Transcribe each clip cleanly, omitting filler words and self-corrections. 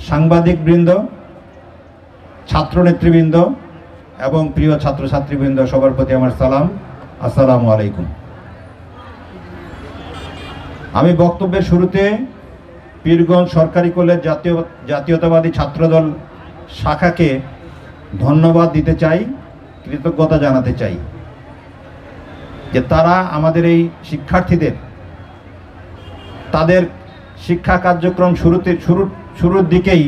সাংবাদিকবৃন্দ, ছাত্রনেতৃবৃন্দ এবং প্রিয় ছাত্রছাত্রীবৃন্দ, সবার প্রতি আমার সালাম, আসসালামু আলাইকুম। আমি বক্তব্যের শুরুতে পীরগঞ্জ সরকারি কলেজ জাতীয়তাবাদী ছাত্রদল শাখাকে ধন্যবাদ দিতে চাই, কৃতজ্ঞতা জানাতে চাই যে তারা আমাদের এই শিক্ষার্থীদের তাদের শিক্ষা কার্যক্রম শুরুর দিকেই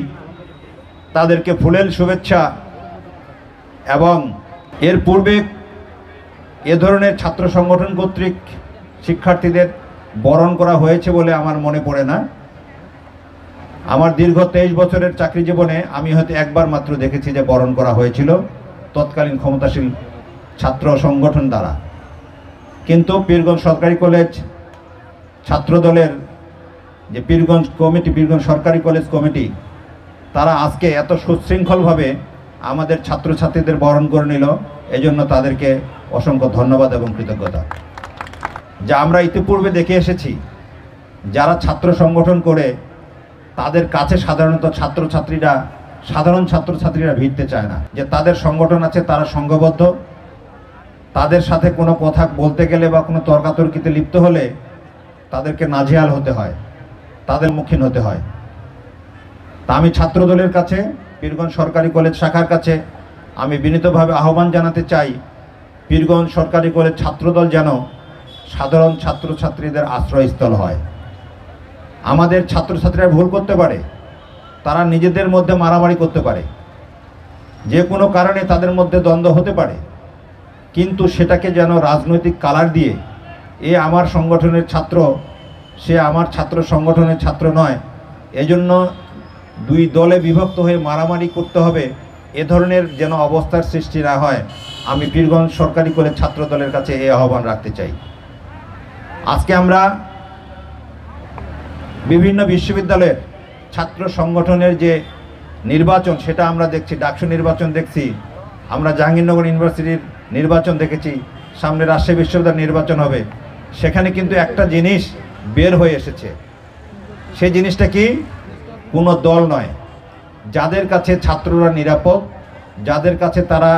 তাদেরকে ফুলেল শুভেচ্ছা এবং এর পূর্বে এ ধরনের ছাত্র সংগঠন কর্তৃক শিক্ষার্থীদের বরণ করা হয়েছে বলে আমার মনে পড়ে না। আমার দীর্ঘ 23 বছরের চাকরি জীবনে আমি হয়তো একবার মাত্র দেখেছি যে বরণ করা হয়েছিল তৎকালীন ক্ষমতাশীল ছাত্র সংগঠন দ্বারা। কিন্তু পীরগঞ্জ সরকারি কলেজ ছাত্রদলের যে পীরগঞ্জ কমিটি, পীরগঞ্জ সরকারি কলেজ কমিটি, তারা আজকে এত সুশৃঙ্খলভাবে আমাদের ছাত্রছাত্রীদের বরণ করে নিল, এজন্য তাদেরকে অসংখ্য ধন্যবাদ এবং কৃতজ্ঞতা। যা আমরা ইতিপূর্বে দেখে এসেছি, যারা ছাত্র সংগঠন করে তাদের কাছে সাধারণত সাধারণ ছাত্রছাত্রীরা ভিড়তে চায় না। যে তাদের সংগঠন আছে, তারা সংঘবদ্ধ, তাদের সাথে কোনো কথা বলতে গেলে বা কোনো তর্কাতর্কিতে লিপ্ত হলে তাদেরকে নাজেহাল হতে হয়, তাদের মুখীন হতে হয়। তা আমি ছাত্রদলের কাছে, পীরগঞ্জ সরকারি কলেজ শাখার কাছে আমি বিনীতভাবে আহ্বান জানাতে চাই, পীরগঞ্জ সরকারি কলেজ ছাত্রদল যেন সাধারণ ছাত্রছাত্রীদের আশ্রয়স্থল হয়। আমাদের ছাত্রছাত্রীরা ভুল করতে পারে, তারা নিজেদের মধ্যে মারামারি করতে পারে, যে কোনো কারণে তাদের মধ্যে দ্বন্দ্ব হতে পারে, কিন্তু সেটাকে যেন রাজনৈতিক কালার দিয়ে এ আমার সংগঠনের ছাত্র, সে আমার ছাত্র সংগঠনের ছাত্র নয়, এজন্য দুই দলে বিভক্ত হয়ে মারামারি করতে হবে, এ ধরনের যেন অবস্থার সৃষ্টি না হয়। আমি পীরগঞ্জ সরকারি কলেজ ছাত্রদলের কাছে এই আহ্বান রাখতে চাই। আজকে আমরা বিভিন্ন বিশ্ববিদ্যালয়ের ছাত্র সংগঠনের যে নির্বাচন, সেটা আমরা দেখছি, ডাকসু নির্বাচন দেখছি, আমরা জাহাঙ্গীরনগর ইউনিভার্সিটির নির্বাচন দেখেছি, সামনে রাজশাহী বিশ্ববিদ্যালয়ের নির্বাচন হবে। সেখানে কিন্তু একটা জিনিস বের হয়ে এসেছে, সেই জিনিসটা কি? কোনো দল নয়, যাদের কাছে ছাত্ররা নিরাপদ, যাদের কাছে তারা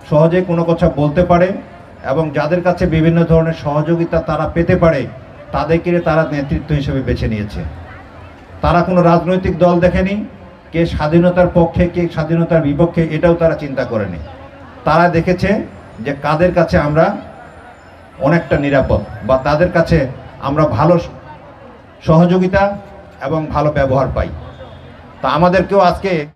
সহজে কোনো কথা বলতে পারে এবং যাদের কাছে বিভিন্ন ধরনের সহযোগিতা তারা পেতে পারে, তাদেরকে তারা নেতৃত্ব হিসেবে বেছে নিয়েছে। তারা কোনো রাজনৈতিক দল দেখেনি, কে স্বাধীনতার পক্ষে কে স্বাধীনতার বিপক্ষে, এটাও তারা চিন্তা করেনি। তারা দেখেছে যে কাদের কাছে আমরা অনেকটা নিরাপদ, বা তাদের কাছে আমরা ভালো সহযোগিতা এবং ভালো ব্যবহার পাই। তা আমাদেরকেও আজকে